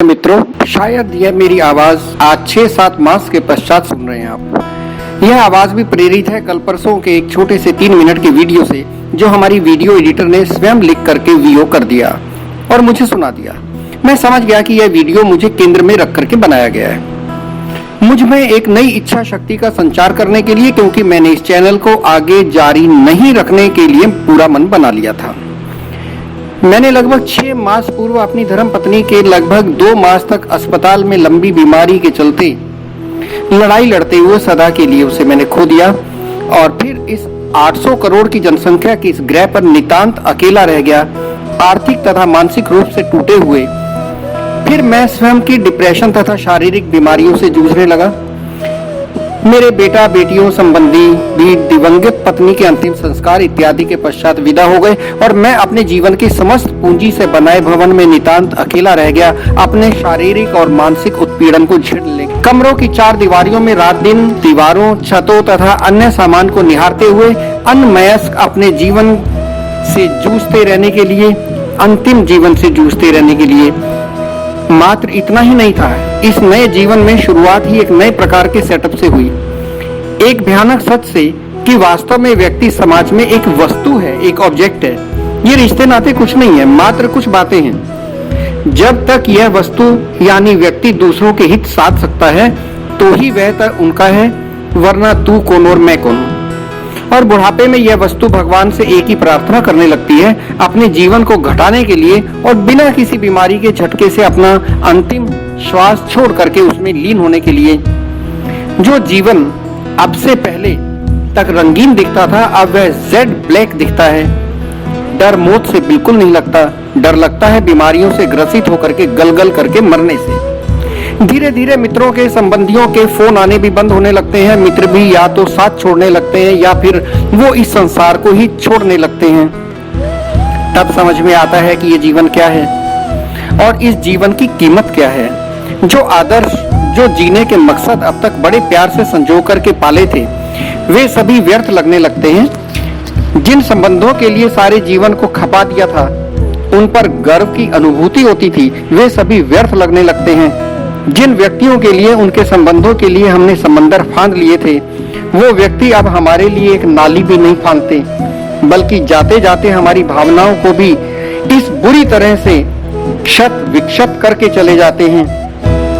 मित्रों, शायद यह मेरी आवाज आज 6-7 मास के पश्चात सुन रहे हैं आप। यह आवाज भी प्रेरित है कल परसों के एक छोटे से 3 मिनट के वीडियो से, जो हमारी वीडियो एडिटर ने स्वयं लिख करके वीओ कर दिया और मुझे सुना दिया। मैं समझ गया कि यह वीडियो मुझे केंद्र में रख करके बनाया गया है, मुझ में एक नई इच्छा शक्ति का संचार करने के लिए, क्योंकि मैंने इस चैनल को आगे जारी नहीं रखने के लिए पूरा मन बना लिया था। मैंने लगभग 6 मास पूर्व अपनी धर्मपत्नी के लगभग 2 मास तक अस्पताल में लंबी बीमारी के चलते लड़ाई लड़ते हुए सदा के लिए उसे मैंने खो दिया, और फिर इस 800 करोड़ की जनसंख्या के इस ग्रह पर नितांत अकेला रह गया, आर्थिक तथा मानसिक रूप से टूटे हुए। फिर मैं स्वयं की डिप्रेशन तथा शारीरिक बीमारियों से जूझने लगा। मेरे बेटा बेटियों संबंधी भी दिवंगत पत्नी के अंतिम संस्कार इत्यादि के पश्चात विदा हो गए, और मैं अपने जीवन की समस्त पूंजी से बनाए भवन में नितांत अकेला रह गया, अपने शारीरिक और मानसिक उत्पीड़न को झेलने। कमरों की 4 दीवारियों में रात दिन दीवारों, छतों तथा अन्य सामान को निहारते हुए अनमयस्क अपने जीवन से जूझते रहने के लिए, अंतिम जीवन से जूझते रहने के लिए। मात्र इतना ही नहीं था, इस नए जीवन में शुरुआत ही एक नए प्रकार के सेटअप से हुई, एक भयानक सच से कि वास्तव में व्यक्ति समाज में एक वस्तु है, एक ऑब्जेक्ट है। ये रिश्ते नाते कुछ नहीं है, मात्र कुछ बातें हैं। जब तक यह वस्तु यानी व्यक्ति दूसरों के हित साध सकता है तो ही वह तक उनका है, वरना तू कौन और मैं कौन। और बुढ़ापे में यह वस्तु भगवान से एक ही प्रार्थना करने लगती है, अपने जीवन को घटाने के लिए और बिना किसी बीमारी के झटके से अपना अंतिम श्वास छोड़ करके उसमें लीन होने के लिए। जो जीवन अब से पहले तक रंगीन दिखता था, अब वह जेड ब्लैक दिखता है। डर मौत से बिल्कुल नहीं लगता, डर लगता है बीमारियों से ग्रसित होकर के गलगल करके मरने से। धीरे धीरे मित्रों के संबंधियों के फोन आने भी बंद होने लगते हैं। मित्र भी या तो साथ छोड़ने लगते हैं या फिर वो इस संसार को ही छोड़ने लगते हैं। तब समझ में आता है कि ये जीवन क्या है और इस जीवन की कीमत क्या है। जो आदर्श, जो जीने के मकसद अब तक बड़े प्यार से संजो करके पाले थे, वे सभी व्यर्थ लगने लगते हैं। जिन संबंधों के लिए सारे जीवन को खपा दिया था, उन पर गर्व की अनुभूति होती थी, वे सभी व्यर्थ लगने लगते हैं। जिन व्यक्तियों के लिए, उनके संबंधों के लिए हमने समंदर फांद लिए थे, वो व्यक्ति अब हमारे लिए एक नाली भी नहीं फांदते, बल्कि जाते जाते हमारी भावनाओं को भी इस बुरी तरह से क्षत विक्षत करके चले जाते हैं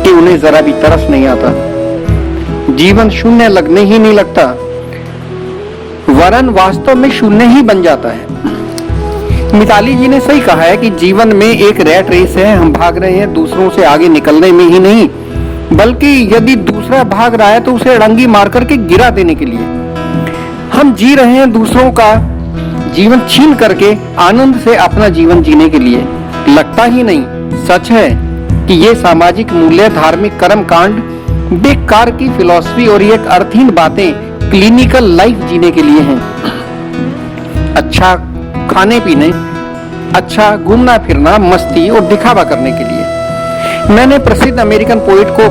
कि उन्हें जरा भी तरस नहीं आता। जीवन शून्य लगने ही नहीं लगता, वरन वास्तव में शून्य ही बन जाता है। मिताली जी ने सही कहा है कि जीवन में एक रैट रेस है, हम भाग रहे हैं दूसरों से आगे निकलने में ही नहीं, बल्कि यदि दूसरा भाग रहा है तो उसे अड़ंगी मार करके गिरा देने के लिए। हम जी रहे हैं दूसरों का जीवन छीन करके आनंद से अपना जीवन जीने के लिए। लगता ही नहीं, सच है कि ये सामाजिक मूल्य, धार्मिक कर्म कांड, बेकार की फिलॉसफी और ये अर्थहीन बातें क्लिनिकल लाइफ जीने के लिए हैं। अच्छा खाने पीने, अच्छा घूमना फिरना, मस्ती और दिखावा करने के लिए। मैंने प्रसिद्ध अमेरिकन पोइट को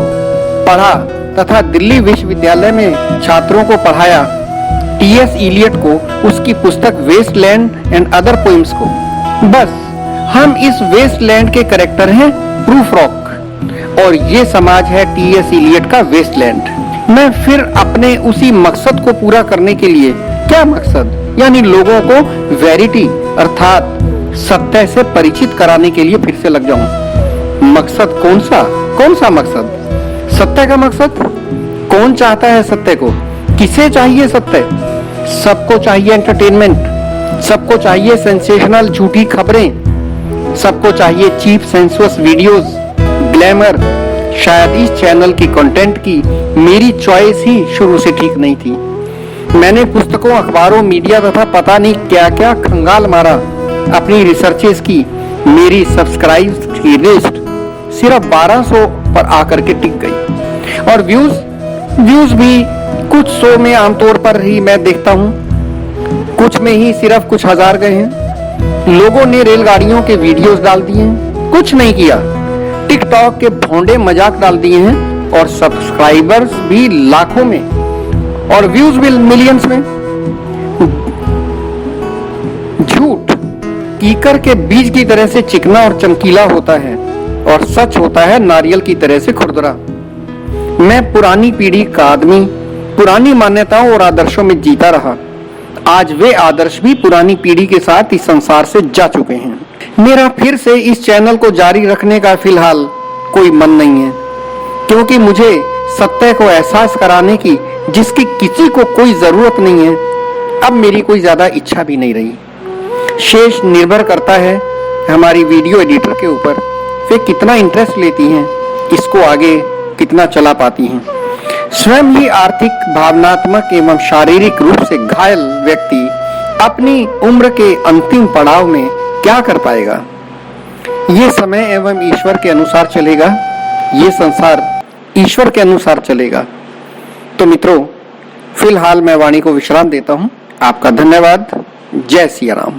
पढ़ा तथा दिल्ली विश्वविद्यालय में छात्रों को पढ़ाया टीएस इलियट को, उसकी पुस्तक वेस्टलैंड एंड अदर पोइम्स को। बस हम इस वेस्टलैंड के कैरेक्टर हैं प्रूफ रॉक, और ये समाज है टीएस इलियट का वेस्टलैंड। मैं फिर अपने उसी मकसद को पूरा करने के लिए, क्या मकसद, यानी लोगों को वेरिटी अर्थात सत्य से परिचित कराने के लिए फिर से लग जाऊं। मकसद कौन सा मकसद? सत्य का मकसद। कौन चाहता है सत्य को? किसे चाहिए सत्य? सबको चाहिए एंटरटेनमेंट, सबको चाहिए सेंसेशनल झूठी खबरें, सबको चाहिए चीप सेंसुअस वीडियोस, ग्लैमर। शायद इस चैनल की कंटेंट की मेरी चॉइस ही शुरू से ठीक नहीं थी। मैंने पुस्तकों, अखबारों, मीडिया तथा पता नहीं क्या क्या खंगाल मारा, अपनी रिसर्चेस की। मेरी सब्सक्राइब की लिस्ट सिर्फ 1200 पर आकर के टिक गई, और व्यूज भी कुछ 100 में आमतौर पर ही मैं देखता हूँ, कुछ में ही सिर्फ कुछ हजार गए हैं। लोगों ने रेलगाड़ियों के वीडियोस डाल दिए हैं, कुछ नहीं किया। टिकटॉक के भोंडे मजाक डाल दिए हैं, और सब्सक्राइबर्स भी लाखों में और व्यूज भी मिलियंस में। झूठ कीकर के बीज की तरह से चिकना और चमकीला होता है, और सच होता है नारियल की तरह से खुरदरा। मैं पुरानी पीढ़ी का आदमी पुरानी मान्यताओं और आदर्शों में जीता रहा। आज वे आदर्श भी पुरानी पीढ़ी के साथ इस संसार से जा चुके हैं। मेरा फिर से इस चैनल को जारी रखने का फिलहाल कोई मन नहीं है, क्योंकि मुझे सत्य को एहसास कराने की जिसकी किसी को कोई जरूरत नहीं है, अब मेरी कोई ज्यादा इच्छा भी नहीं रही। शेष निर्भर करता है हमारी वीडियो एडिटर के ऊपर, वे कितना इंटरेस्ट लेती हैं, इसको आगे कितना चला पाती हैं। स्वयं ही आर्थिक, भावनात्मक एवं शारीरिक रूप से घायल व्यक्ति अपनी उम्र के अंतिम पड़ाव में क्या कर पाएगा? ये समय एवं ईश्वर के अनुसार चलेगा, ये संसार ईश्वर के अनुसार चलेगा। तो मित्रों, फिलहाल मैं वाणी को विश्राम देता हूं। आपका धन्यवाद। जय सिया राम।